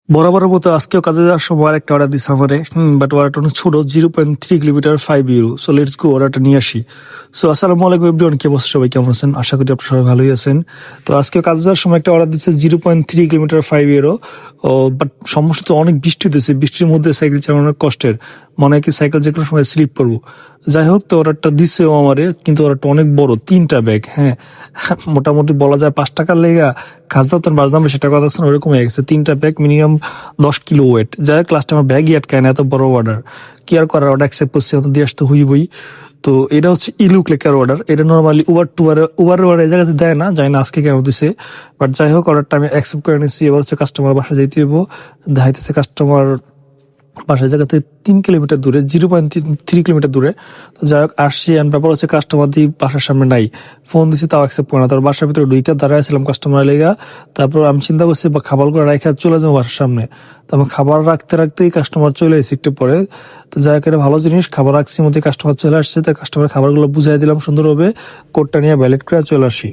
বরাবরের মতো আজকেও কাজে যাওয়ার সময় আরেকটা অর্ডার দিচ্ছে আমারে, বাট অর্ডারটা অনেক ছোট, 0.3 কিলোমিটার, €5। সো লেটস গো, অর্ডারটা নিয়ে আসি। সো আসসালামু আলাইকুম এভরিওয়ান, কি অবস্থা, সবাই কেমন আছেন? আশা করি আপনারা সবাই ভালোই আছেন। তো আজকে কাজে যাওয়ার সময় একটা অর্ডার দিচ্ছে 0.3 কিলোমিটার, €5। বাট সমস্যা তো অনেক বৃষ্টি হতেছে, বৃষ্টির মধ্যে সাইকেল চালানো অনেক কষ্টের, মনে হয় কি সাইকেল যে কোনো সময় স্লিপ করবো। যাই হোক, তো অর্ডারটা দিচ্ছেও আমারে, কিন্তু অর্ডারটা অনেক বড়, 3টা ব্যাগ। হ্যাঁ, মোটামুটি বলা যায় 5 টাকার লেগা খাজনা তো বাজলাম, সেটা কথা আছে না, ওরকম হয়ে গেছে। 3টা ব্যাগ, মিনিমাম 10 কিলো ওয়েট। যাই হোক, লাস্টে আমার ব্যাগই আটকায় না, এত বড় অর্ডার কি আর করার, অর্ডার অ্যাকসেপ্ট করছি, অত দিয়ে আসতে হইবই। তো এটা হচ্ছে ইলুক লেখার অর্ডার, এটা নর্মালি উবার এই জায়গাতে দেয় না, জানি না আজকে কেন দিছে। বাট যাই হোক, অর্ডারটা আমি অ্যাকসেপ্ট করে নিচ্ছি। এবার হচ্ছে কাস্টমার বাসা যাইতে হইব, দেখাইতেছে কাস্টমার বাসার জায়গা থেকে 3 কিলোমিটার দূরে, 0.3 কিলোমিটার দূরে। তো যাই হোক, আসছি, অ্যান্ড ব্যাপার হচ্ছে কাস্টমার দিয়ে বাসার সামনে নাই, ফোন দিচ্ছি তাও অ্যাকসেপ্ট করে না। তার বাসার ভিতরে দুইটা দাঁড়াইছিলাম কাস্টমার লেগা। তারপর আমি চিন্তা করছি বা খাবার করে রাখা চলে যাবো বাসার সামনে। তো আমি খাবার রাখতে রাখতেই কাস্টমার চলে এসেছি একটু পরে। তো যাই হোক, এটা ভালো জিনিস, খাবার রাখছি মধ্যে কাস্টমার চলে আসছে। তাই কাস্টমার খাবারগুলো বুঝাই দিলাম সুন্দরভাবে, কোডটা নিয়ে ভ্যালিড করে চলে আসি।